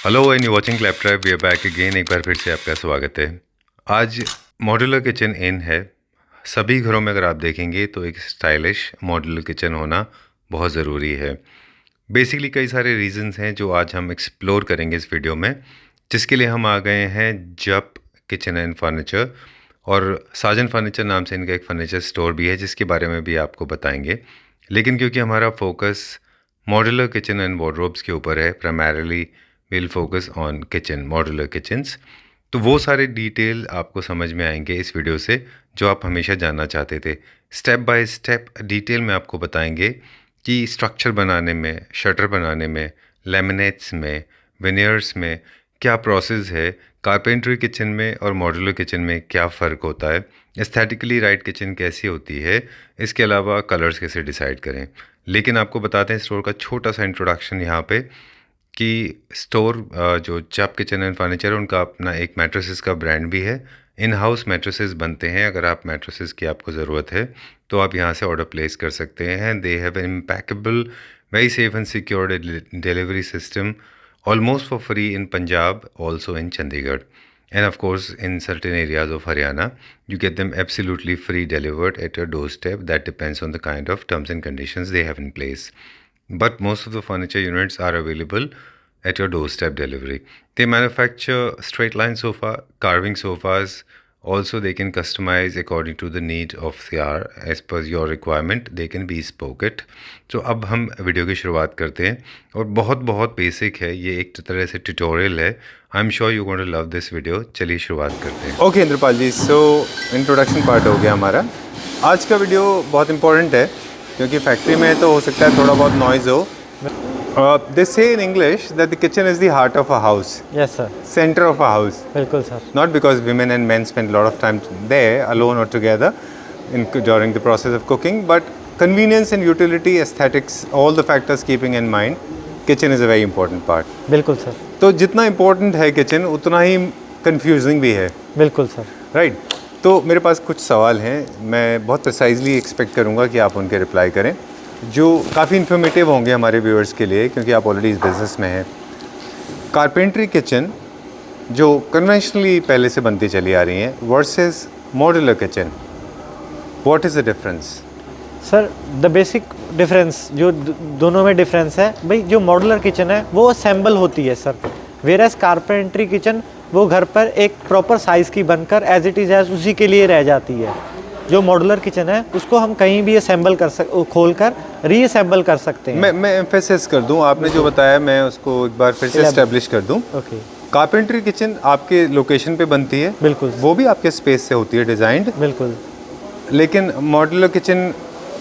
Hello and you watching Claptrap, we are back again. एक बार फिर से आपका स्वागत है। आज मॉड्यूलर किचन इन है। सभी घरों में अगर आप देखेंगे तो एक स्टाइलिश मॉड्यूलर किचन होना बहुत ज़रूरी है। बेसिकली कई सारे रीजंस हैं जो आज हम एक्सप्लोर करेंगे इस वीडियो में, जिसके लिए हम आ गए हैं जप किचन एंड फर्नीचर। और साजन फर्नीचर नाम से इनका एक फर्नीचर स्टोर भी है, जिसके बारे में भी आपको बताएंगे। लेकिन क्योंकि हमारा focus modular kitchen and wardrobes के ऊपर है, primarily will focus on kitchen, modular kitchens, तो वो सारे डिटेल आपको समझ में आएंगे इस वीडियो से, जो आप हमेशा जानना चाहते थे। स्टेप बाय स्टेप डिटेल में आपको बताएंगे कि स्ट्रक्चर बनाने में, शटर बनाने में, लैमिनेट्स में, विनियर्स में क्या प्रोसेस है, कारपेंट्री किचन में और मॉड्यूलर किचन में क्या फ़र्क होता है, एस्थेटिकली राइट किचन कैसी होती है, इसके अलावा कलर्स कैसे डिसाइड करें। लेकिन आपको बताते हैं स्टोर का छोटा सा इंट्रोडक्शन यहाँ पे, कि स्टोर जो जप किचन एंड फर्नीचर है, उनका अपना एक मैट्रेसेस का ब्रांड भी है। इन हाउस मैट्रेसेस बनते हैं। अगर आप मैट्रेसेस की आपको ज़रूरत है तो आप यहाँ से ऑर्डर प्लेस कर सकते हैं। They have an impeccable, very safe and secure delivery system, almost for free in Punjab, also in Chandigarh, and of course in certain areas of Haryana you get them absolutely free delivered at your doorstep. That depends on the kind of terms and conditions they have in place, but most of the furniture units are available at your doorstep delivery. They manufacture straight line sofa, carving sofas. Also they can customize according to the need of the hour, as per your requirement they can bespoke it. तो अब हम video की शुरुआत करते हैं, और बहुत basic है ये, एक तरह से ट्यूटोरियल है। I am sure you going to love this video. चलिए शुरुआत करते हैं। Okay Indrapal ji, so introduction part हो गया हमारा। आज का वीडियो बहुत इंपॉर्टेंट है क्योंकि फैक्ट्री में तो हो सकता है थोड़ा बहुत नॉइज़ हो। They say in English that the kitchen is the heart of a house. Yes sir. Center of a house. बिल्कुल sir. Not because women and men spend a lot of time there alone or together during the process of cooking, but convenience and utility, aesthetics, all the factors keeping in mind, kitchen is a very important part. बिल्कुल sir. तो जितना important है kitchen, उतना ही confusing भी है। बिल्कुल sir. Right तो मेरे पास कुछ सवाल हैं, मैं बहुत प्रिसाइजली एक्सपेक्ट करूँगा कि आप उनके रिप्लाई करें, जो काफ़ी इन्फॉर्मेटिव होंगे हमारे व्यूअर्स के लिए, क्योंकि आप ऑलरेडी इस बिज़नेस में हैं। कारपेंट्री किचन जो कन्वेंशनली पहले से बनती चली आ रही हैं versus modular kitchen, what is the difference? Sir the basic difference जो दोनों में डिफरेंस है भाई, जो मॉड्यूलर किचन है वो असेंबल होती है सर, वेरएस कारपेंट्री किचन वो घर पर एक प्रॉपर साइज़ की बनकर एज इट इज़ एज उसी के लिए रह जाती है। जो मॉड्यूलर किचन है उसको हम कहीं भी असेंबल खोल कर रीअसेंबल कर सकते हैं। मैं एम्फेसिस कर दूं, आपने जो बताया मैं उसको एक बार फिर से एस्टेब्लिश कर दूं। ओके। कारपेंट्री किचन आपके लोकेशन पे बनती है, बिल्कुल, वो भी आपके स्पेस से होती है डिज़ाइंड, बिल्कुल। लेकिन मॉड्यूलर किचन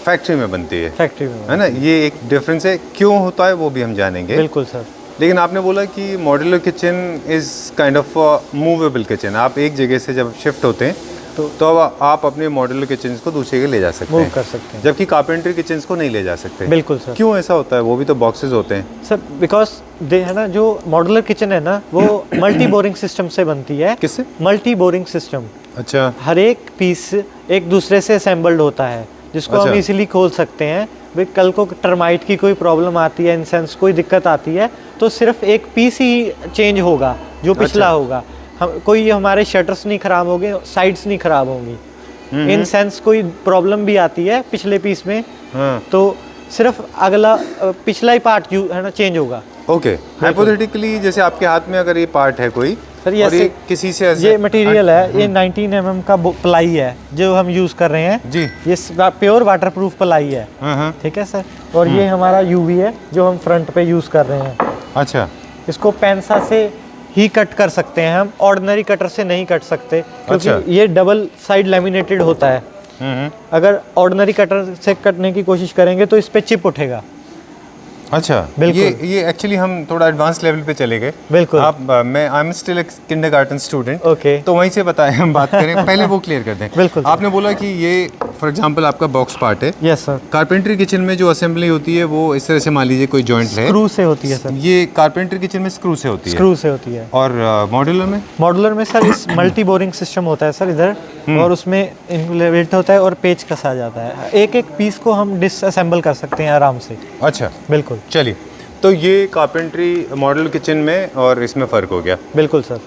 फैक्ट्री में बनती है, फैक्ट्री में, है ना। ये एक डिफरेंस है, क्यों होता है वो भी हम जानेंगे। बिल्कुल सर। लेकिन आपने बोला कि modular kitchen is kind of movable kitchen, आप एक जगह से जब शिफ्ट होते हैं तो आप अपने मॉड्यूलर किचन को दूसरी जगह ले जा सकते हैं, कर सकते हैं, जबकि कारपेंट्री किचन को नहीं ले जा सकते। बिल्कुल सर। क्यों ऐसा होता है? वो भी तो बॉक्सेस होते हैं सर, बिकॉज दे है ना, जो मॉड्यूलर किचन है ना वो मल्टी बोरिंग सिस्टम से बनती है। किससे? Multi boring system. अच्छा। हर एक पीस एक दूसरे से असेंबल्ड होता है, जिसको हम इजीली खोल सकते हैं। भाई कल को टर्माइट की कोई प्रॉब्लम आती है, इन सेंस कोई दिक्कत आती है, तो सिर्फ एक पीस ही चेंज होगा जो पिछला होगा। हम कोई हमारे शटर्स नहीं खराब होंगे, साइड्स नहीं खराब होंगी, इन सेंस कोई प्रॉब्लम भी आती है पिछले पीस में, तो सिर्फ अगला पिछला ही पार्ट है ना चेंज होगा। ओके। हाइपोथेटिकली जैसे आपके हाथ में अगर ये पार्ट है कोई, सर ये किसी से ये मटेरियल है, ये 19 mm का प्लाई है जो हम यूज कर रहे हैं जी। ये प्योर वाटरप्रूफ प्लाई है, ठीक है सर। और ये हमारा यूवी है जो हम फ्रंट पे यूज कर रहे हैं। अच्छा। इसको पेंसा से ही कट कर सकते हैं हम, ऑर्डिनरी कटर से नहीं कट सकते, क्योंकि ये डबल साइड लैमिनेटेड होता है। अगर ऑर्डिनरी कटर से कटने की कोशिश करेंगे तो इस पे चिप उठेगा। अच्छा, बिल्कुल। ये एक्चुअली हम थोड़ा एडवांस लेवल पे चले गए। बिल्कुल। मैं I am still kindergarten student. Okay. तो वहीं से बताएं, हम बात करें पहले वो क्लियर कर दें। बिल्कुल। आपने बोला कि ये फॉर एग्जांपल आपका बॉक्स पार्ट है। Yes sir. कारपेंट्री किचन में जो असेंबली होती है वो इस तरह से, मान लीजिए कोई जॉइंट है, स्क्रू से होती है सर। ये कारपेंट्री किचन में स्क्रू से होती है। स्क्रू से होती है। और मॉड्यूलर में सर इस मल्टी बोरिंग सिस्टम होता है सर इधर, और उसमें इनलेट होता है और पेच कसा जाता है। एक एक पीस को हम डिसअसेंबल कर सकते हैं आराम से। अच्छा, बिल्कुल। चलिए, तो ये कारपेंट्री मॉडल किचन में और इसमें फ़र्क हो गया। बिल्कुल सर।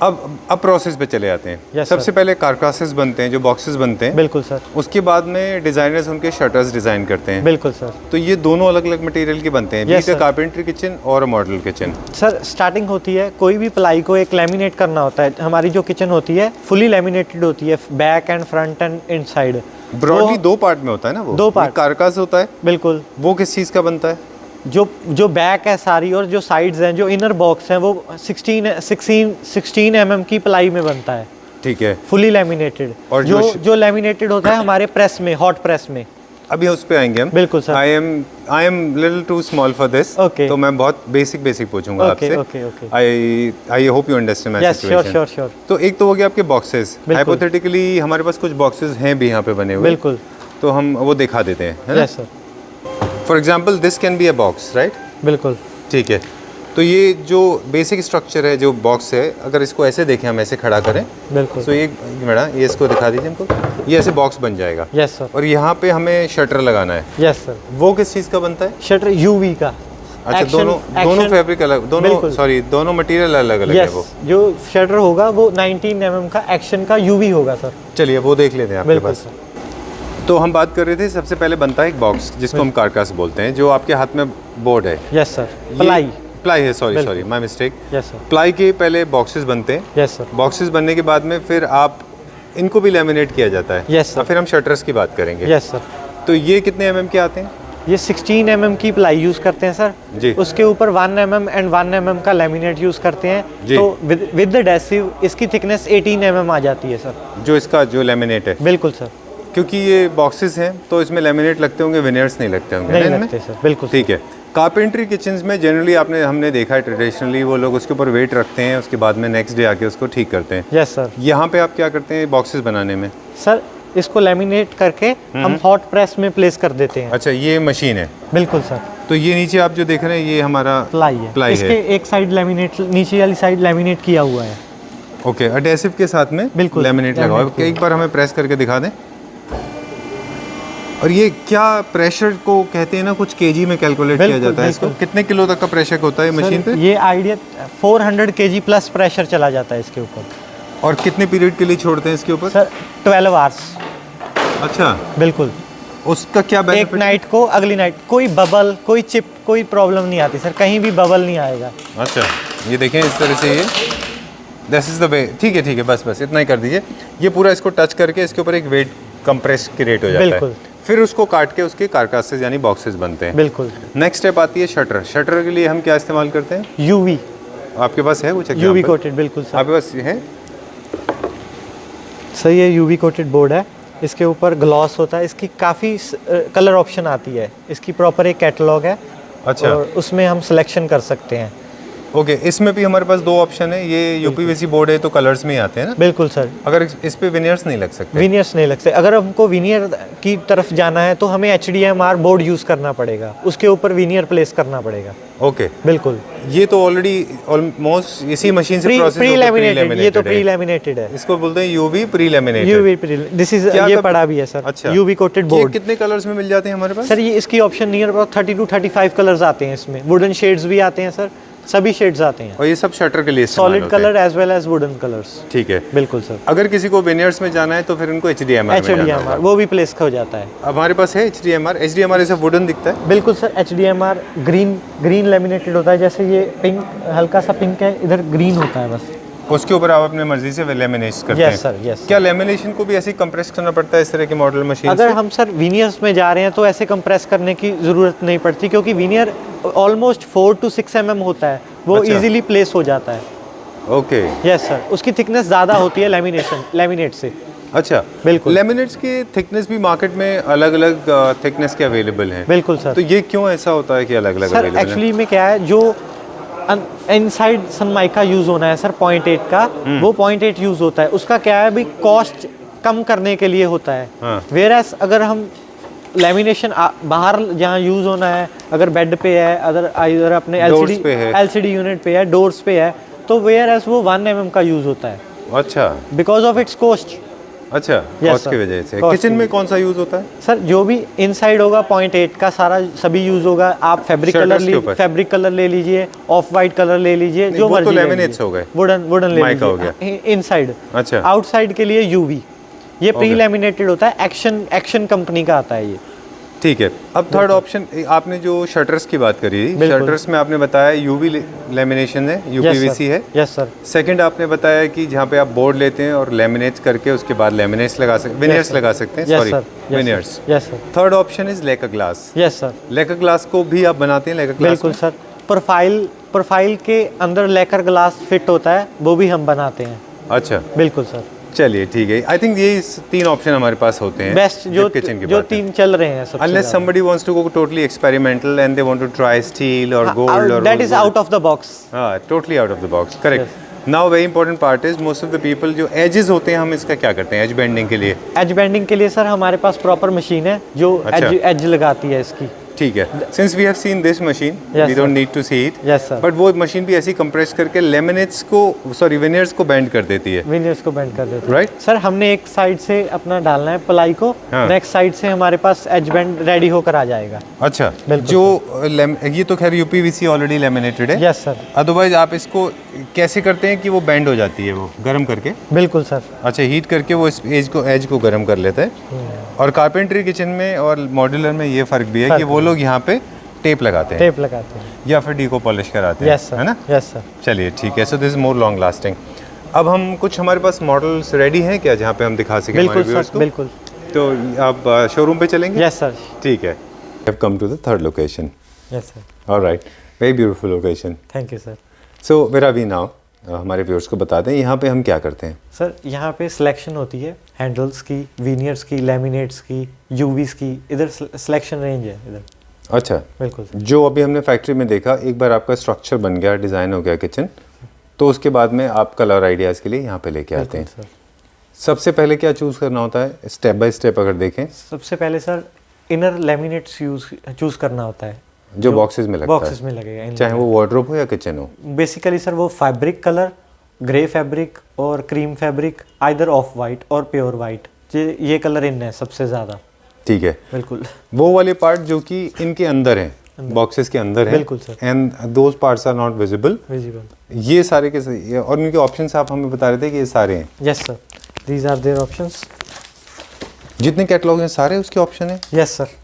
अब प्रोसेस पे चले आते हैं। Yes, सबसे sir. पहले कारकासेस बनते हैं, जो बॉक्सेस बनते हैं। बिल्कुल सर। उसके बाद में डिज़ाइनर्स उनके शटर्स डिज़ाइन करते हैं। बिल्कुल सर। तो ये दोनों अलग अलग मटेरियल के बनते हैं, Yes, बीच sir. कारपेंट्री किचन और मॉडल किचन। सर स्टार्टिंग होती है, कोई भी प्लाई को एक लैमिनेट करना होता है। हमारी जो किचन होती है फुली लैमिनेटेड होती है, back and front end inside. Broadly दो पार्ट में होता है ना वो? दो part. एक कारकास होता है, बिल्कुल। वो किस चीज़ का बनता है? जो बैक है सारी और जो साइड्स हैं, जो इनर बॉक्स हैं, वो 16 mm की प्लाई में बनता है, ठीक है। Fully laminated. और जो लैमिनेटेड होता है हमारे प्रेस में, हॉट प्रेस में। अभी उस पे आएंगे हम। बिल्कुल sir. I am little too small for this. Okay. तो मैं बहुत बेसिक पूछूंगा Okay, आपसे। okay. I hope you understand my yes, situation. Sure. तो एक तो हो गया आपके बॉक्सेस। बिल्कुल। हाइपोथेटिकली हमारे पास कुछ बॉक्सेस हैं भी यहाँ पे बने हुए। बिल्कुल। तो हम वो दिखा देते हैं, है ना? Yes sir. For example this can be a box, right? बिल्कुल। ठीक है। तो ये जो बेसिक स्ट्रक्चर है, जो बॉक्स है, अगर इसको ऐसे देखें, हम ऐसे खड़ा करें, बिल्कुल। तो ये मैडम ये इसको दिखा दीजिए हमको। ये ऐसे बॉक्स बन जाएगा। Yes sir. और यहाँ पे हमें शटर लगाना है। Yes sir. वो किस चीज़ का बनता है? शटर यूवी का। अच्छा, दोनों फैब्रिक अलग, दोनों मटेरियल अलग अलग है वो। जो शटर होगा वो 19 mm का एक्शन का यूवी होगा सर। चलिए वो देख लेते हैं आपके बिल्कुल पास। सर। तो हम बात कर रहे थे, सबसे पहले बनता है एक बॉक्स जिसको हम कारकास बोलते हैं, जो आपके हाथ में बोर्ड है। Yes sir. प्लाई है, sorry my mistake. Yes sir. Ply के पहले बॉक्सेस बनते हैं। Yes sir. बॉक्सेस बनने के बाद में फिर आप इनको भी लैमिनेट किया जाता है। Yes, sir. और फिर हम शटर्स की बात करेंगे। Yes sir. तो ये कितने mm के आते हैं? ये 16 mm की प्लाई यूज करते हैं सर जी। उसके ऊपर 1 mm एंड 1 mm का लैमिनेट यूज करते हैं। जी। तो विद द एडेसिव इसकी थिकनेस 18 mm आ जाती है सर। जो इसका जो लैमिनेट है, बिल्कुल सर। क्योंकि ये बॉक्सेस हैं तो इसमें लैमिनेट लगते होंगे, विनियर्स नहीं लगते होंगे नहीं ना इनमें? लगते सर। बिल्कुल ठीक है। कारपेंट्री किचन्स में जनरली हमने देखा है, ट्रेडिशनली वो लोग उसके ऊपर वेट रखते हैं, उसके बाद में नेक्स्ट डे आके उसको ठीक करते हैं। Yes sir. यहाँ पे आप क्या करते हैं बॉक्सेस बनाने में? सर इसको लैमिनेट करके हम हॉट प्रेस में प्लेस कर देते हैं। अच्छा, ये मशीन है। बिल्कुल सर। तो ये नीचे आप जो देख रहे हैं, ये हमारा प्लाई है। प्लाई इसके है। एक साइड लैमिनेट, नीचे वाली साइड लैमिनेट किया हुआ है। ओके, एडेसिव के साथ में बिल्कुल, लैमिनेट लगा हुआ है। लैमिनेट एक बार हमें प्रेस करके दिखा दें। और ये क्या प्रेशर को कहते हैं ना, कुछ केजी में कैलकुलेट किया बिल्कुल, जाता है इसको? बिल्कुल। कितने किलो तक का प्रेशर होता है मशीन पे? ये आइडिया 400 kg प्लस प्रेशर चला जाता है इसके ऊपर। और कितने पीरियड के लिए छोड़ते हैं इसके ऊपर? Sir 12 hours. अच्छा, बिल्कुल। उसका क्या एक बेनिफिट? नाइट को अगली नाइट कोई बबल, कोई चिप, कोई प्रॉब्लम नहीं आती सर, कहीं भी बबल नहीं आएगा। अच्छा, ये देखें इस तरह से, ये दिस इज द वे। ठीक है, बस इतना ही कर दीजिए। ये पूरा इसको टच करके इसके ऊपर एक वेट कंप्रेस क्रिएट हो जाता बिल्कुल। है। फिर उसको काट के उसके कारकासेस यानी बॉक्सेस बनते हैं। बिल्कुल। नेक्स्ट स्टेप आती है शटर। शटर के लिए हम क्या इस्तेमाल करते हैं? यूवी। आपके पास है कुछ यूवी example? कोटेड। बिल्कुल सर। आपके पास है? सर ये यूवी कोटेड बोर्ड है, इसके ऊपर ग्लॉस होता है, इसकी काफ़ी कलर ऑप्शन आती है, इसकी प्रॉपर एक कैटलॉग है। अच्छा। और उसमें हम सिलेक्शन कर सकते हैं। ओके, इसमें भी हमारे पास दो ऑप्शन है। ये यूपीवीसी बोर्ड है तो कलर्स में ही आते हैं ना? बिल्कुल सर। अगर इस पे विनियर्स नहीं लग सकते? विनियर्स नहीं लगते। अगर हमको विनियर की तरफ जाना है तो हमें HDMR बोर्ड यूज़ करना पड़ेगा, उसके ऊपर विनियर प्लेस करना पड़ेगा। ओके, बिल्कुल। ये तो ऑलरेडी ऑलमोस्ट इसी मशीन से प्रोसेस प्री लैमिनेटेड, ये तो प्री लैमिनेटेड है। इसको बोलते हैं UV pre laminated. UV pre, this is, ये पड़ा भी है सर। अच्छा, यूवी कोटेड ये बोर्ड। कितने कलर्स में मिल जाते हैं हमारे पास? सर ये इसकी option near about 30 to 35 colours आते हैं इसमें। वुडन शेड्स भी आते हैं सर, सभी शेड्स आते हैं। और ये सब शटर के लिए solid colour as well as wooden colours. ठीक है। बिल्कुल सर। अगर किसी को विनियर्स में जाना है तो फिर उनको HDMR में जाना HDMR होगा। वो भी प्लेस हो जाता है। हमारे पास है HDMR ऐसा वुडन दिखता है? बिल्कुल सर। HDMR ग्रीन लैमिनेटेड होता है, जैसे ये पिंक, हल्का सा पिंक है, इधर ग्रीन होता है बस। उसके ऊपर आप अपने मर्जी से लेमिनेट करते हैं? Yes sir, yes. क्या लेमिनेशन को भी ऐसे कंप्रेस करना पड़ता है इस तरह के मॉडल मशीन अगर से? हम सर विनियर्स में जा रहे हैं तो ऐसे कंप्रेस करने की ज़रूरत नहीं पड़ती, क्योंकि विनियर ऑलमोस्ट 4 to 6 mm होता है, वो अच्छा। इजीली प्लेस हो जाता है। ओके। Yes sir. उसकी थिकनेस ज़्यादा होती है लैमिनेट से। अच्छा, बिल्कुल। लेमिनेट्स की थिकनेस भी मार्केट में अलग अलग थिकनेस के अवेलेबल हैं। बिल्कुल सर। तो ये क्यों ऐसा होता है कि अलग अलग सर अवेलेबल हैं? एक्चुअली में क्या है, जो इनसाइड सनमाइका यूज़ होना है सर 0.8 का, वो 0.8 यूज़ होता है। उसका क्या है भी, कॉस्ट कम करने के लिए होता है। हाँ। वेयरएज अगर हम लेमिनेशन बाहर जहाँ यूज़ होना है, अगर बेड पे है, इधर अपने Doors पे है। LCD यूनिट पे है, डोर्स पे है, तो वेयरएज वो 1 mm का यूज़ होता है अच्छा, बिकॉज ऑफ इट्स कॉस्ट। अच्छा, Yes, कॉस्ट sir. की वजह से। Cost किचन की में कौन सा यूज़ होता है? सर जो भी इनसाइड होगा 0.8 का सारा सभी यूज होगा। आप फैब्रिक कलर ले लीजिए, ऑफ वाइट कलर ले लीजिए, नहीं, जो वो तो मर्जी ले laminates लीजिए। हो गए। वुडन ले Mica हो लीजिए इनसाइड। अच्छा। आउटसाइड के लिए यूवी, ये प्री लैमिनेटेड होता है, एक्शन कंपनी का आता है ये। ठीक है। अब थर्ड ऑप्शन, आपने जो शटर्स की बात करी, बिल्कुल। शटर्स में आपने बताया यूवी लेमिनेशन है, यूपीवीसी है। Yes sir. सेकंड आपने बताया कि जहाँ पे आप बोर्ड लेते हैं और लेमिनेट्स करके उसके बाद लेमिनेट्स लगा सकते, विनियर्स sir. लगा सकते हैं, Yes, sorry, sir. Yes, veneers. sir. Yes, sir. Third option is लेकर glass. Yes sir. Lacquer glass को भी आप बनाते हैं? लेकर ग्लास बिल्कुल सर। प्रोफाइल के अंदर लेकर ग्लास फिट होता है, वो भी हम बनाते हैं। अच्छा, बिल्कुल सर। चलिए ठीक है। आई थिंक ये तीन ऑप्शन हमारे पास होते हैं बेस्ट जब किचन की जो बात है। तीन चल रहे हैं सबसे Unless somebody wants to go totally experimental and they want to try steel or gold or that is rose out of the box. gold. Totally out of the box. Correct. Now very important part is most of the people जो edges होते हैं, हम इसका क्या करते हैं as bending के लिए? एज बेंडिंग के लिए सर हमारे पास प्रॉपर मशीन है जो अच्छा। एज लगाती है इसकी। ठीक है। Since we have seen this machine, Yes, we don't need to see it. Yes, sir. But वो मशीन भी ऐसी कंप्रेस करके लेमिनेट्स को, सॉरी, विनियर्स को बेंड कर देती है। विनियर्स को बेंड कर देते हैं। Right? सर हमने एक साइड से अपना डालना है प्लाई को, हाँ। नेक्स्ट साइड से हमारे पास एज बेंड रेडी होकर आ जाएगा। अच्छा, बिल्कुल जो ये तो खैर यूपीवीसी ऑलरेडी लेमिनेटेड है। Yes sir. अदरवाइज आप इसको कैसे करते हैं कि वो बेंड हो जाती है, वो गर्म करके? बिल्कुल सर। अच्छा, हीट करके वो इस एज को गर्म कर लेता है। और कारपेंट्री किचन में और मॉड्यूलर में ये फ़र्क भी है कि वो लोग यहाँ पे टेप लगाते हैं टेप लगाते हैं। या फिर डी को पॉलिश कराते हैं, यस सर। है ना? Yes sir. चलिए ठीक है। So this is more long lasting. अब हम कुछ हमारे पास मॉडल्स रेडी हैं क्या जहाँ पे हम दिखा सकें हमारे बिल्कुल व्यूअर्स सर। को? बिल्कुल। तो आप शोरूम पे चलेंगे? Yes sir. ठीक है। Have come to the third location. Yes sir. Alright, very beautiful location. Thank you sir. So where are we now? हमारे व्यूअर्स को बता दें यहाँ पे हम क्या करते हैं। सर यहाँ पे सिलेक्शन होती है हैंडल्स की, विनियर्स की, लैमिनेट्स की, यूवीज की, इधर सिलेक्शन रेंज है इधर। अच्छा, बिल्कुल सर। जो अभी हमने फैक्ट्री में देखा, एक बार आपका स्ट्रक्चर बन गया, डिज़ाइन हो गया किचन, तो उसके बाद में आप कलर आइडियाज़ के लिए यहाँ पे लेके आते हैं। सर सबसे पहले क्या चूज़ करना होता है, स्टेप बाय स्टेप अगर देखें? सबसे पहले सर इनर लैमिनेट्स चूज करना होता है जो बॉक्सेस में लगता बॉक्सेस है, में लगेगा, चाहे वो वार्डरोब हो या किचन हो। बेसिकली सर वो फैब्रिक कलर, ग्रे फैब्रिक और cream fabric, either of white और प्योर वाइट, ये कलर इन है सबसे ज़्यादा। ठीक है। बिल्कुल। वो वाले पार्ट जो कि इनके अंदर हैं, बॉक्सेस के अंदर हैं। बिल्कुल sir. And those parts are not visible. ये सारे के और उनके ऑप्शंस आप हमें बता रहे थे कि ये सारे हैं? Yes sir, these are their options. जितने कैटलॉग हैं सारे उसके ऑप्शन हैं? Yes sir.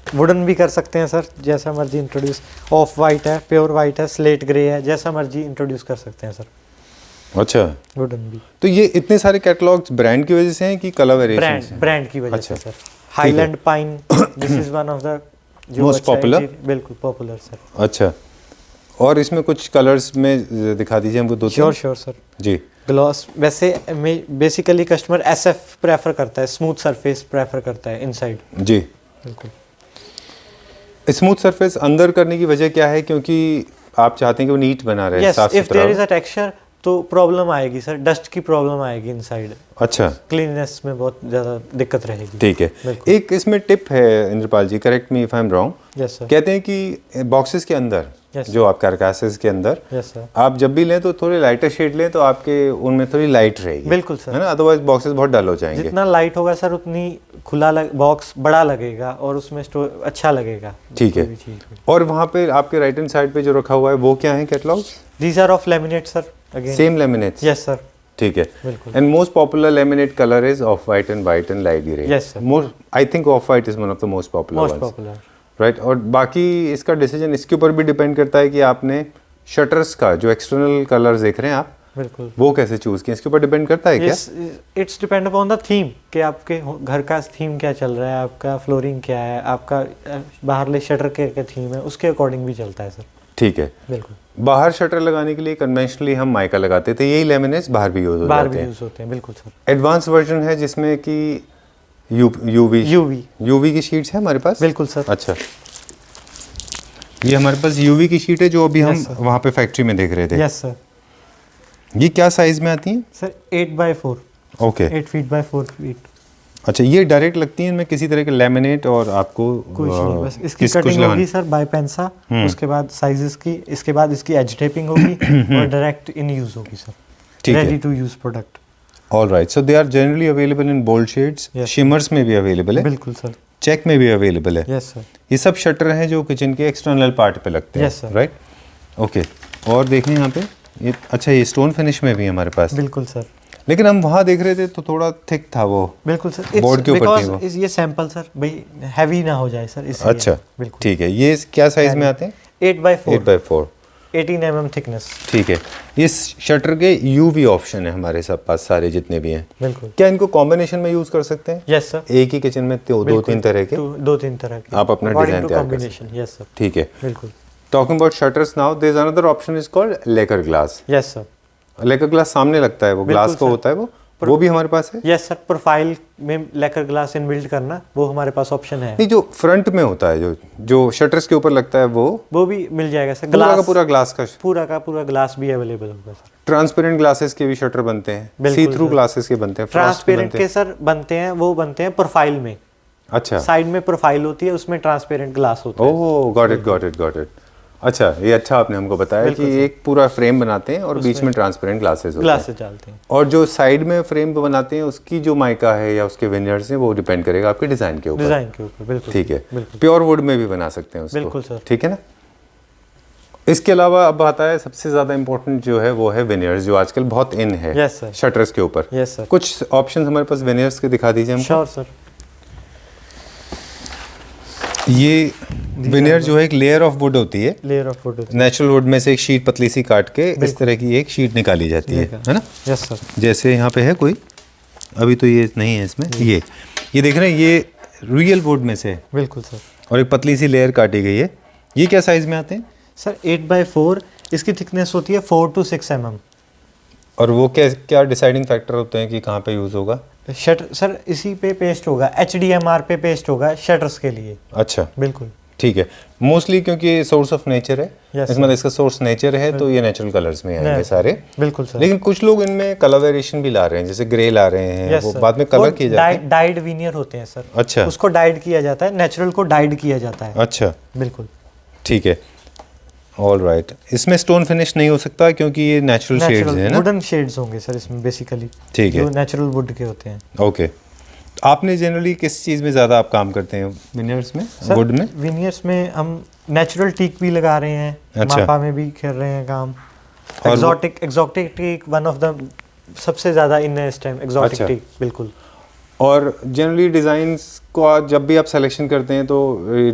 वुडन भी कर सकते हैं सर, जैसा मर्जी इंट्रोड्यूस, ऑफ वाइट है, प्योर वाइट है, स्लेट ग्रे है, जैसा मर्जी इंट्रोड्यूस कर सकते हैं सर। अच्छा, वुडन भी। तो ये इतने सारे कैटलॉग्स ब्रांड की वजह से हैं कि कलर वेरिएशन से? ब्रांड की वजह अच्छा। से sir. Highland pine, this is one of the Most popular? बिल्कुल पॉपुलर सर। अच्छा, और इसमें कुछ कलर्स में दिखा दीजिए हमको दो तीन। श्योर सर जी। ग्लॉस, वैसे बेसिकली कस्टमर एसएफ प्रेफर करता है, स्मूथ सरफेस प्रेफर करता है इनसाइड। जी, बिल्कुल। स्मूथ सरफेस अंदर करने की वजह क्या है? क्योंकि आप चाहते हैं कि वो नीट बना रहे, यस, साफ इफ सुथरा देयर इज हो। अ टेक्सचर तो प्रॉब्लम आएगी सर, डस्ट की प्रॉब्लम आएगी इनसाइड। अच्छा, क्लीननेस में बहुत ज़्यादा दिक्कत रहेगी। ठीक है। बिल्कुल। एक इसमें टिप है Indrapal ji, correct me if I am wrong. Yes sir. कहते हैं कि बॉक्सेस के अंदर, Yes, जो आप कारकासेस के अंदर, यस सर। आप जब भी लें तो थोड़े लाइटर शेड लें तो आपके उनमें थोड़ी लाइट रहेगी। बिल्कुल सर। है ना? अदरवाइज बॉक्सेस बहुत डल हो जाएंगे। जितना लाइट होगा सर उतनी खुला बॉक्स बड़ा लगेगा और उसमें स्टोर अच्छा लगेगा। ठीक है। और वहाँ पे आपके राइट हैंड साइड पे जो रखा हुआ है वो क्या है catalogue? These are off laminate sir, again same laminates? Yes sir. ठीक है। बिल्कुल। And most popular laminate colour is off white and light grey. Yes, sir. Most, I think off white is one of the most popular most ones, popular. Right? और बाकी इसका decision इसके ऊपर भी depend करता है कि आपने शटर्स का जो एक्सटर्नल कलर्स देख रहे हैं आप, बिल्कुल। वो कैसे चूज किए, इसके ऊपर डिपेंड करता है क्या? It's depend upon the theme कि आपके घर का थीम क्या चल रहा है, आपका फ्लोरिंग क्या है, आपका बाहरले शटर के थीम है, उसके अकॉर्डिंग भी चलता है सर। ठीक है। बिल्कुल। बाहर शटर लगाने के लिए कन्वेंशनली हम माइका लगाते थे, यही लैमिनेट्स बाहर भी यूज बाहर होते भी हैं। यूज होते हैं। बिल्कुल सर। एडवांस वर्जन है जिसमें कि यूवी की शीट्स है हमारे पास? बिल्कुल सर। अच्छा, ये हमारे पास यूवी की शीट है जो अभी हम Yes, sir. वहाँ पे फैक्ट्री में देख रहे थे। Yes sir. ये क्या साइज में आती हैं? Sir 8x4, okay. 8 feet by 4 feet. अच्छा, ये डायरेक्ट लगती हैं इनमें किसी तरह के लैमिनेट और आपको कुछ नहीं, बस इसकी कुछ कटिंग लगाना? होगी सर बाय पेंसा, उसके बाद साइजेस की, इसके बाद इसकी एज टेपिंग होगी और डायरेक्ट इन यूज होगी सर। ठीक है। Ready to use product. All right, so they are generally available in bold shades, Yes. Shimmers में भी अवेलेबल है, बिल्कुल सर। चेक में भी अवेलेबल है। Yes sir. ये सब शटर हैं जो किचन के एक्सटर्नल पार्ट पे लगते हैं, Yes, sir. राइट? ओके, और देखें यहाँ पे ये, अच्छा ये स्टोन फिनिश में भी है हमारे पास, बिल्कुल सर। लेकिन हम वहाँ देख रहे थे तो थोड़ा थिक था वो। बिल्कुल सर, बोर्ड के ऊपर थी वो। ये सैंपल सर भाई हैवी ना हो जाए सर, इसलिए। अच्छा, बिल्कुल ठीक है। ये क्या साइज में आते हैं? 8x4 8x4, 18 mm thickness. ठीक है। इस शटर के यूवी ऑप्शन है हमारे सब पास सारे जितने भी हैं। बिल्कुल। क्या इनको कॉम्बिनेशन में यूज कर सकते हैं? Yes sir. एक ही किचन में दो तीन तरह के, दो तीन तरह के आप अपना डिजाइन तैयार कर सकते हैं। Yes sir. ठीक है। बिल्कुल। Talking about shutters now, there is another option is called lacquer glass. Yes sir. Lacquer glass सामने लगता है, वो ग्लास का सर। होता है वो भी हमारे पास है। यस सर, प्रोफाइल में लेकर ग्लास इनबिल्ट करना वो हमारे पास ऑप्शन है। नहीं, जो फ्रंट में होता है, जो शटर्स के ऊपर लगता है, वो भी मिल जाएगा सर। पूरा का पूरा ग्लास का, पूरा का पूरा ग्लास भी अवेलेबल होगा सर। ट्रांसपेरेंट ग्लासेस के भी शटर बनते हैं, सी थ्रू ग्लासेस के बनते हैं, ट्रांसपेरेंट के सर बनते हैं, वो बनते हैं प्रोफाइल में। अच्छा, साइड में प्रोफाइल होती है, उसमें ट्रांसपेरेंट ग्लास होता है। ओह, गॉट इट। अच्छा, ये अच्छा आपने हमको बताया कि एक पूरा फ्रेम बनाते हैं और बीच में ट्रांसपेरेंट ग्लासेस होते हैं, डालते हैं। और जो साइड में फ्रेम बनाते हैं उसकी जो माइका है या उसके विनियर्स हैं वो डिपेंड करेगा आपके डिजाइन के ऊपर। बिल्कुल ठीक है। प्योर वुड में भी बना सकते हैं उसको। बिल्कुल सर। ठीक है ना। इसके अलावा अब आता है सबसे ज्यादा इंपॉर्टेंट जो है वो है विनियर्स, जो आजकल बहुत इन है। Yes sir. शटर्स के ऊपर। Yes sir. कुछ ऑप्शंस हमारे पास विनियर्स के दिखा दीजिए हमको। Sure sir. ये विनियर जो है एक लेयर ऑफ वुड होती है, layer of would. Natural would में से एक शीट पतली सी काट के इस तरह की एक शीट निकाली जाती है ना। Yes sir. जैसे यहाँ पे है कोई, अभी तो ये नहीं है इसमें, ये देख रहे हैं, ये रियल वुड में से है। बिल्कुल सर। और एक पतली सी लेयर काटी गई है। ये क्या साइज में आते हैं सर? 8x4, इसकी थिकनेस होती है 4 to 6 mm। और वो क्या डिसाइडिंग फैक्टर होते हैं कि कहाँ पे यूज होगा? शटर सर इसी पे पेस्ट होगा, HDMR पे पेस्ट होगा शटर्स के लिए। अच्छा, बिल्कुल ठीक है। मोस्टली क्योंकि सोर्स ऑफ नेचर है, इसमें मतलब इसका सोर्स नेचर है, तो ये नेचुरल कलर्स में आएंगे सारे। बिल्कुल सर। लेकिन कुछ लोग इनमें कलर वेरिएशन भी ला रहे हैं, जैसे ग्रे ला रहे हैं, वो बाद में कलर किए जाते हैं। डाइड विनियर होते हैं सर। अच्छा, उसको डाइड किया जाता है, नेचुरल को डाइड किया जाता है। अच्छा, बिल्कुल ठीक है। All right. इसमें स्टोन फिनिश नहीं हो सकता क्योंकि ये नेचुरल शेड्स हैं ना, वुडन शेड्स होंगे सर इसमें बेसिकली। ठीक है, जो नेचुरल वुड के होते हैं। ओके। आपने जनरली किस चीज़ में ज़्यादा आप काम करते हैं? विनियर्स में, वुड में? विनियर्स में हम नेचुरल टीक भी लगा रहे हैं। अच्छा। मापा में भी कर रहे हैं काम। और exotic teak one of the सबसे ज़्यादा इन है इस टाइम, एक्सोटिक अच्छा। टीक। बिल्कुल। और जनरली डिज़ाइंस को आज जब भी आप सिलेक्शन करते हैं तो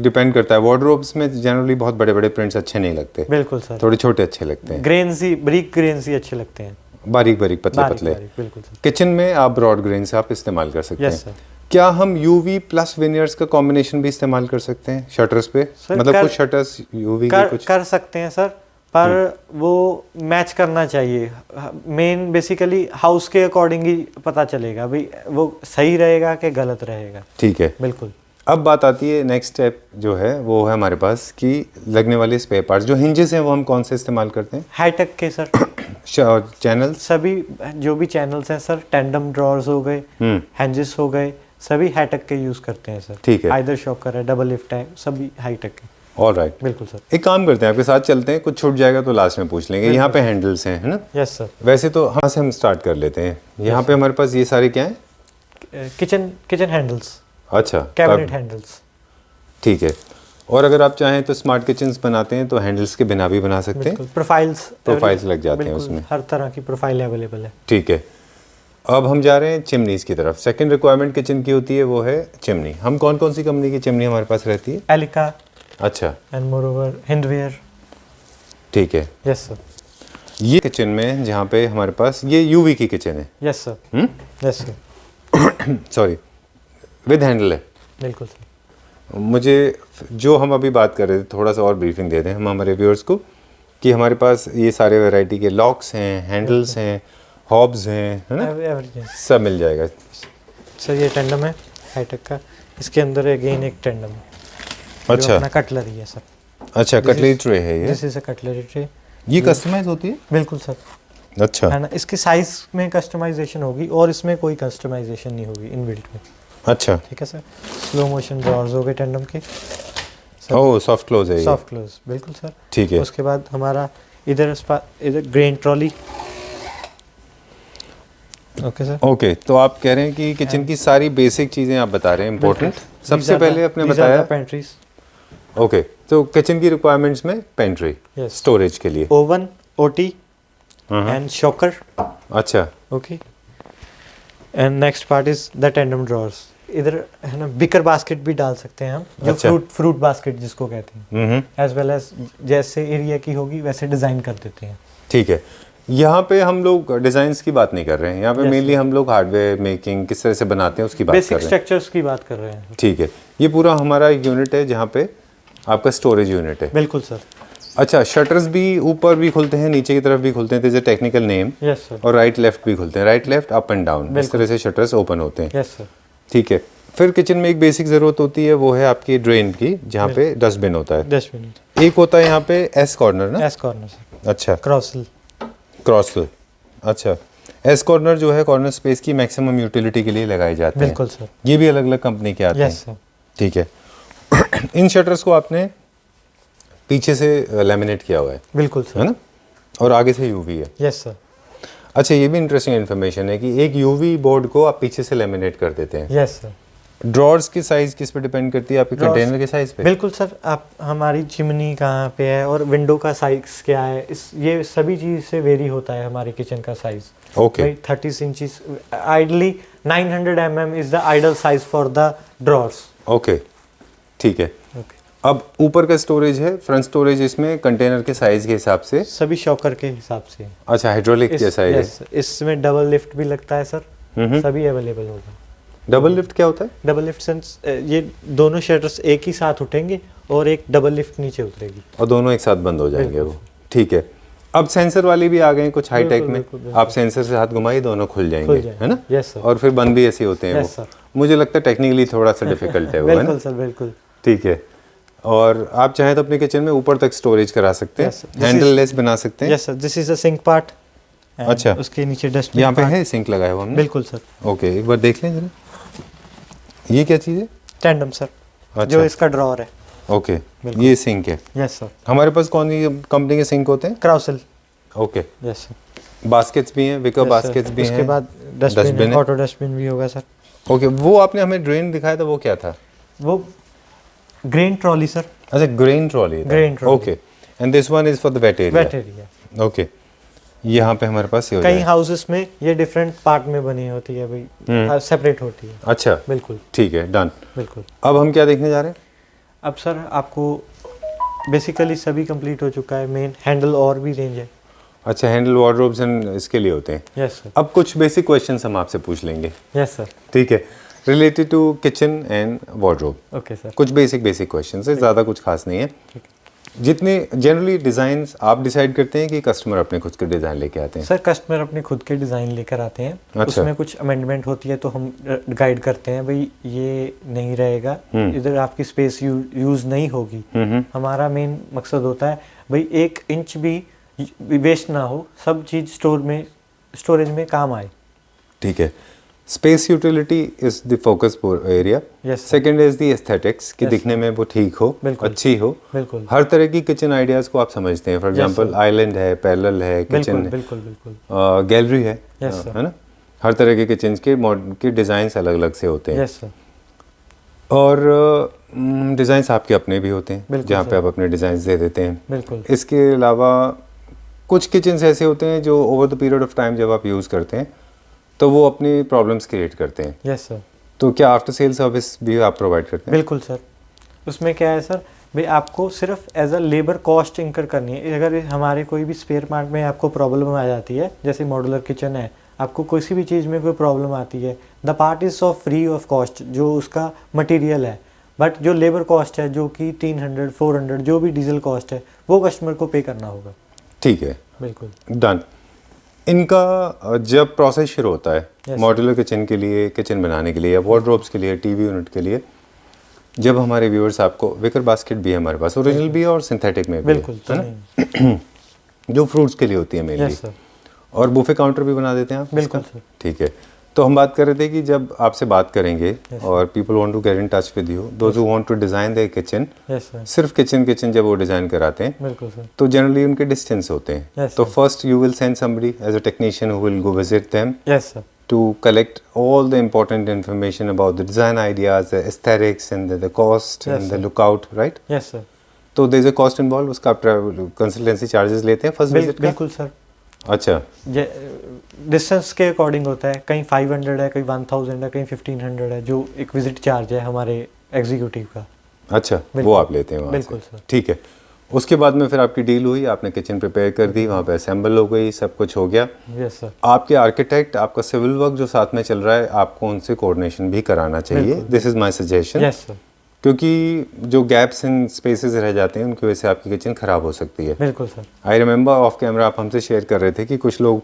डिपेंड करता है। वार्डरोब्स में जनरली बहुत बड़े बड़े प्रिंट्स अच्छे नहीं लगते, बिल्कुल सर। थोड़े छोटे अच्छे लगते हैं, ग्रेन्स ही, बारीक ग्रेन्स ही अच्छे लगते हैं, बारीक बारीक पतले पतले। बिल्कुल सर। किचन में आप ब्रॉड ग्रेन से आप इस्तेमाल कर सकते हैं। Yes sir. क्या हम यूवी प्लस विनियर्स का कॉम्बिनेशन भी इस्तेमाल कर सकते हैं शटर्स पे? मतलब कुछ शटर्स यूवी के कुछ कर सकते हैं सर, पर वो मैच करना चाहिए। मेन बेसिकली हाउस के अकॉर्डिंग ही पता चलेगा भाई वो सही रहेगा कि गलत रहेगा। ठीक है। बिल्कुल। अब बात आती है नेक्स्ट स्टेप जो है वो है हमारे पास कि लगने वाले स्पेयर पार्ट्स, जो हिंजेस हैं वो हम कौन से इस्तेमाल करते हैं? हाईटेक के सर। चैनल्स, सभी जो भी चैनल्स हैं सर, टेंडम ड्रॉर्स हो गए, हैंजेस हो गए, सभी हाईटेक के यूज करते हैं सर। ठीक है। आइदर शॉकर है, डबल लिफ्ट है, सभी हाईटेक के। All right. बिल्कुल सर। एक काम करते हैं, आपके साथ चलते हैं, कुछ छूट जाएगा तो लास्ट में पूछ लेंगे। यहाँ पे हैंडल्स हैं, है ना? Yes sir. वैसे तो यहाँ से हम स्टार्ट कर लेते हैं। यहाँ पे हमारे पास ये सारे क्या हैं? Kitchen handles. अच्छा, कैबिनेट हैंडल्स। ठीक है। और अगर आप चाहें तो स्मार्ट किचन्स बनाते हैं तो हैंडल्स के बिना भी बना सकते हैं। प्रोफाइल्स लग जाते हैं उसमें, हर तरह की प्रोफाइल अवेलेबल है। ठीक है। अब हम जा रहे हैं चिमनीज की तरफ। सेकंड रिक्वायरमेंट किचन की होती है वो है चिमनी। हम कौन कौन सी कंपनी की चिमनी हमारे पास रहती है? एलिका अच्छा, एंड मोरओवर हिंदवेयर। ठीक है। Yes sir. ये किचन में जहाँ पे हमारे पास ये यूवी की किचन है। Yes sir. Yes sir. Sorry, with handle है। बिल्कुल सर। मुझे जो हम अभी बात कर रहे थे थोड़ा सा और ब्रीफिंग दे दें हम हमारे व्यूअर्स को कि हमारे पास ये सारे वैरायटी के लॉक्स हैं, हैंडल्स हैं, हॉब्स हैं, है ना? सब मिल जाएगा सर। ये टेंडम है हाईटेक का, इसके अंदर अगेन एक टेंडम। अच्छा, अपना कटलरी है सर। अच्छा, कटलरी ट्रे है ये? This is a cutlery tray. ये कस्टमाइज होती है? बिल्कुल सर। अच्छा, है ना? इसके साइज में कस्टमाइजेशन होगी और इसमें कोई कस्टमाइजेशन नहीं होगी इनबिल्ट में। अच्छा, ठीक है सर। स्लो मोशन ड्रॉर्स हो गए टेंडम के। ओह, सॉफ्ट क्लोज है ये? सॉफ्ट क्लोज, बिल्कुल सर। ठीक है। उसके बाद हमारा इधर grain trolley. Okay sir. Okay, तो आप कह रहे हैं कि किचन की सारी बेसिक चीज़ें आप बता रहे हैं इंपॉर्टेंट। सबसे पहले आपने बताया पेंट्रीज। ओके, तो किचन की रिक्वायरमेंट्स में पेंट्री स्टोरेज के लिए, ओवन, ओटी एंड शॉकर। अच्छा, okay, and next part is the tandem drawers. इधर है ना बिकर बास्केट भी डाल सकते हैं हम, जो अच्छा। फ्रूट बास्केट जिसको कहते हैं, एज वेल एज जैसे एरिया की होगी वैसे डिजाइन कर देते हैं। ठीक है। यहाँ पे हम लोग डिजाइन्स की बात नहीं कर रहे हैं, यहाँ पे मेनली हम लोग हार्डवेयर मेकिंग किस तरह से बनाते हैं उसकी बात कर बेसिक रहे हैं। स्ट्रक्चर्स की बात कर रहे हैं। ठीक है, ये पूरा हमारा यूनिट है जहाँ पे आपका स्टोरेज यूनिट है। बिल्कुल सर। अच्छा, शटर्स भी ऊपर भी खुलते हैं, नीचे की तरफ भी खुलते हैं, जैसे टेक्निकल नेम, यस सर। और राइट लेफ्ट भी खुलते हैं, right left up and down, इस तरह से शटर्स ओपन होते हैं। Yes sir. ठीक है। फिर किचन में एक बेसिक ज़रूरत होती है, वो है आपकी ड्रेन की, जहाँ पे डस्टबिन होता है। डस्टबिन एक होता है यहाँ पे एस कॉर्नर ना। S corner sir. अच्छा, क्रॉसल। क्रॉसल। अच्छा, एस कॉर्नर जो है कॉर्नर स्पेस की मैक्सिमम यूटिलिटी के लिए लगाए जाते हैं। बिल्कुल सर। ये भी अलग अलग कंपनी के आते हैं। Yes sir. ठीक है। इन शटर्स को आपने पीछे से लैमिनेट किया हुआ है बिल्कुल सर। है ना, और आगे से यूवी है। Yes sir. अच्छा, ये भी इंटरेस्टिंग इन्फॉर्मेशन है कि एक यूवी बोर्ड को आप पीछे से लैमिनेट कर देते हैं। Yes sir. ड्रॉर्स की साइज किस पे डिपेंड करती है, आपके कंटेनर के साइज पे? बिल्कुल सर। आप हमारी चिमनी कहाँ पे है और विंडो का साइज क्या है, इस ये सभी चीज़ से वेरी होता है हमारी किचन का size. Okay. 30 inches ideally 900 mm is the ideal size for the drawers. Okay, ठीक है। ओके। अब ऊपर का स्टोरेज है, फ्रंट स्टोरेज इसमें कंटेनर के साइज के हिसाब से। सभी शॉकर के हिसाब से। अच्छा, हाइड्रोलिक जैसा है। यस, इसमें डबल लिफ्ट भी लगता है सर, सभी अवेलेबल होगा। डबल लिफ्ट क्या होता है? डबल लिफ्ट सेंस ये दोनों शटर्स एक ही साथ उठेंगे और एक डबल लिफ्ट नीचे उतरेगी और दोनों एक साथ बंद हो जाएंगे वो। ठीक है। अब सेंसर वाले भी आ गए हैं कुछ हाईटेक में, आप सेंसर से हाथ घुमाइए दोनों खुल जाएंगे, है ना? Yes sir. और फिर बंद भी ऐसे होते हैं यस वो। सर। मुझे लगता है टेक्निकली थोड़ा सा डिफिकल्ट है वो, है ना? बिल्कुल सर, बिल्कुल। ठीक है। और आप चाहें तो अपने किचन में ऊपर तक स्टोरेज करा सकते हैं, हैंडल लेस बना सकते हैं। Yes sir, this is a sink part. अच्छा, उसके नीचे डस्टबिन यहाँ पे है सिंक लगाया हुआ हमने। बिल्कुल सर। ओके, एक बार देख लें जरा, ये क्या चीज़ है? Tandem sir. अच्छा। जो इसका ड्रॉअर है। ओके, ये सिंक है। Yes sir. हमारे पास कौन सी कंपनी के सिंक होते हैं? क्राउसल। ओके। Yes sir. बास्केट्स भी हैं, विकर बास्केट्स भी हैं। उसके बाद डस्टबिन, ऑटो डस्टबिन भी होगा सर। ओके, वो आपने हमें ड्रेन दिखाया था, वो क्या था? वो ग्रेन ट्रॉली सर। अच्छा, grain trolley. Grain trolley. Okay, and this one is for the wait area. Wait area. Okay, यहाँ पे हमारे पास ये हो कई जाएगा। हाउसेस में ये डिफरेंट पार्ट में बनी होती है भाई, सेपरेट होती है। अच्छा, बिल्कुल ठीक है, डन। बिल्कुल। अब हम क्या देखने जा रहे हैं? अब सर आपको बेसिकली सभी कंप्लीट हो चुका है, मेन हैंडल और भी रेंज है। अच्छा, हैंडल वार्डरोब्स एंड इसके लिए होते हैं। Yes sir. अब कुछ बेसिक क्वेश्चंस हम आपसे पूछ लेंगे। Yes sir. ठीक है, related to kitchen and wardrobe. Okay sir. कुछ बेसिक क्वेश्चंस है, ज़्यादा कुछ खास नहीं है। जितने जनरली डिज़ाइंस आप डिसाइड करते हैं कि कस्टमर अपने खुद के डिज़ाइन लेके आते हैं? सर कस्टमर अपने खुद के डिज़ाइन लेकर आते हैं। अच्छा। उसमें कुछ अमेंडमेंट होती है तो हम गाइड करते हैं, भाई ये नहीं रहेगा, इधर आपकी स्पेस यूज़ नहीं होगी। हमारा मेन मकसद होता है भाई 1 इंच भी वेस्ट ना हो, सब चीज़ स्टोरेज में काम आए। ठीक है। Space utility is the focus area. Yes, second is the aesthetics कि दिखने में वो ठीक हो, अच्छी हो। बिल्कुल। हर तरह की किचन आइडियाज़ को आप समझते हैं। फॉर एग्जांपल आइलैंड है, पैरेलल है, किचन है, बिल्कुल बिल्कुल। गैलरी है, Yes, sir. है ना? हर तरह के किचन के डिज़ाइंस अलग अलग से होते हैं। Yes sir. और डिज़ाइंस आपके अपने भी होते हैं, बिल्कुल जहाँ sir. पे आप अपने डिज़ाइंस दे देते हैं। बिल्कुल। इसके अलावा कुछ किचन्स ऐसे होते हैं जो over the period of time जब आप यूज़ करते हैं तो वो अपनी प्रॉब्लम्स क्रिएट करते हैं। Yes sir. तो क्या आफ्टर सेल सर्विस भी आप प्रोवाइड करते हैं? बिल्कुल सर। उसमें क्या है सर, भाई आपको सिर्फ as a labour cost incur करनी है। अगर हमारे कोई भी स्पेयर पार्ट में आपको प्रॉब्लम आ जाती है, जैसे मॉड्यूलर किचन है, आपको किसी भी चीज़ में कोई प्रॉब्लम आती है, the part is of free of cost, जो उसका मटेरियल है। बट जो लेबर कॉस्ट है, जो कि 300 400 जो भी डीजल कॉस्ट है, वो कस्टमर को पे करना होगा। ठीक है, बिल्कुल डन। इनका जब प्रोसेस शुरू होता है मॉड्यूलर किचन के लिए, किचन बनाने के लिए, या वार्डरोब्स के लिए, टीवी यूनिट के लिए, जब हमारे व्यूअर्स आपको विकर बास्केट भी है हमारे पास, ओरिजिनल भी है और सिंथेटिक में भी बिल्कुल है ना, जो फ्रूट्स के लिए होती है मेनली, सर। और बुफे काउंटर भी बना देते हैं आप? बिल्कुल सर। ठीक है। तो हम बात कर रहे थे कि जब आपसे बात करेंगे और people want to get in touch with you, those who want to design their kitchen, yes sir. सिर्फ किचन जब वो डिज़ाइन कराते हैं बिल्कुल सर। तो जनरली उनके डिस्टेंस होते हैं। Yes, तो sir. First you will send somebody as a technician who will go visit them. Yes sir. to collect all the important information about the design ideas, the aesthetics, and the cost Yes, and the sir. lookout, right? Yes sir, तो there's a cost involved, उसका आप consultancy charges लेते हैं first visit का? बिल्कुल sir. अच्छा, distance के according होता है, कहीं 500 है, कहीं 1000 है, कहीं 1500 है, जो एक विजिट चार्ज है हमारे एग्जीक्यूटिव का। अच्छा, वो बिल्कुल। आप लेते हैं वहाँ बिल्कुल से। सर। ठीक है, उसके बाद में फिर आपकी डील हुई, आपने किचन प्रिपेयर कर दी, वहाँ पे असेंबल हो गई, सब कुछ हो गया। यस सर, आपके आर्किटेक्ट, आपका सिविल वर्क जो साथ में चल रहा है, आपको उनसे कोऑर्डिनेशन भी कराना चाहिए। This is my suggestion, yes sir, क्योंकि जो गैप्स इन स्पेसेस रह जाते हैं उनकी वजह से आपकी किचन ख़राब हो सकती है। बिल्कुल sir. I remember of camera आप हमसे शेयर कर रहे थे कि कुछ लोग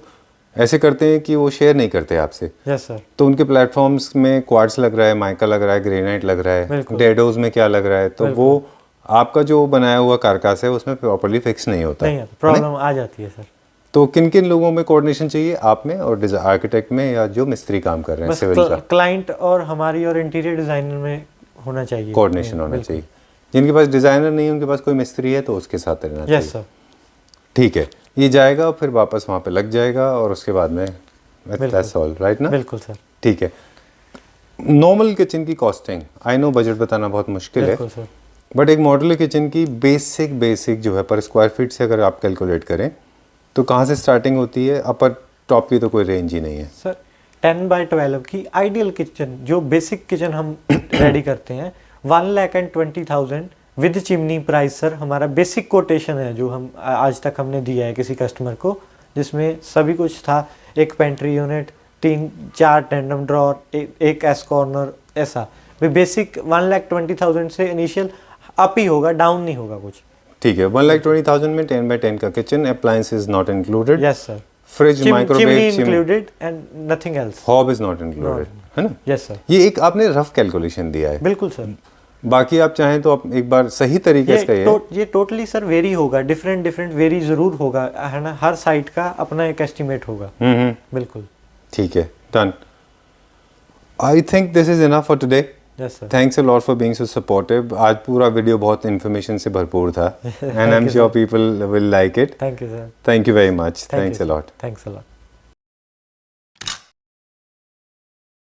ऐसे करते हैं कि वो शेयर नहीं करते आपसे, यस सर, तो उनके प्लेटफॉर्म्स में क्वार्ट्स लग रहा है, माइका लग रहा है, ग्रेनाइट लग रहा है, बिल्कुल। डेडोज में क्या लग रहा है, तो वो आपका जो बनाया हुआ कारकास है उसमें प्रॉपर्ली फिक्स नहीं होता। नहीं प्रॉब्लम आ जाती है सर। तो किन किन लोगों में कोऑर्डिनेशन चाहिए, आप में और आर्किटेक्ट में, या जो मिस्त्री काम कर रहे हैं बस सिविल का? क्लाइंट और हमारी और इंटीरियर डिजाइनर में होना चाहिए, कोऑर्डिनेशन होना बिल्कुल। चाहिए। जिनके पास डिज़ाइनर नहीं है उनके पास कोई मिस्त्री है तो उसके साथ रहना चाहिए। यस सर, ठीक है, ये जाएगा फिर वापस वहाँ पे लग जाएगा और उसके बाद में दैट्स ऑल, राइट ना? बिल्कुल सर, ठीक है। नॉर्मल किचन की कॉस्टिंग, आई नो बजट बताना बहुत मुश्किल है, बिल्कुल सर। बट एक मॉड्यूलर किचन की बेसिक जो है पर स्क्वायर फीट से अगर आप कैलकुलेट करें तो कहाँ से स्टार्टिंग होती है? अपर टॉप की तो कोई रेंज ही नहीं है सर 10x12 की आइडियल किचन, जो बेसिक किचन हम रेडी करते हैं, 1,20,000 विद चिमनी प्राइस सर हमारा बेसिक कोटेशन है जो हम आज तक हमने दिया है किसी कस्टमर को, जिसमें सभी कुछ था। एक पेंट्री यूनिट, 3-4 टेंडम ड्रॉर, एक एस कॉर्नर, ऐसा बेसिक 1,20,000 से इनिशियल अप ही होगा, डाउन नहीं होगा कुछ। ठीक है, 1,20,000 में 10x10 का kitchen, appliances not included, yes sir, fridge, microwave, included and nothing else, hob is not included, है ना? यस सर, ये एक आपने रफ कैलकुलेशन दिया है, बिल्कुल सर। बाकी आप चाहें तो आप एक बार सही तरीके से ये टोटली सर वेरी होगा, डिफरेंट वेरी जरूर होगा, है ना? हर साइट का अपना एक एस्टिमेट होगा। बिल्कुल, ठीक है, done. I think this is enough for today. Yes sir, thanks a lot for being so supportive. आज पूरा वीडियो बहुत इन्फॉर्मेशन से भरपूर था and I am you, sure people will like it. Thank you sir, thank you very much, thanks a lot. Thanks a lot.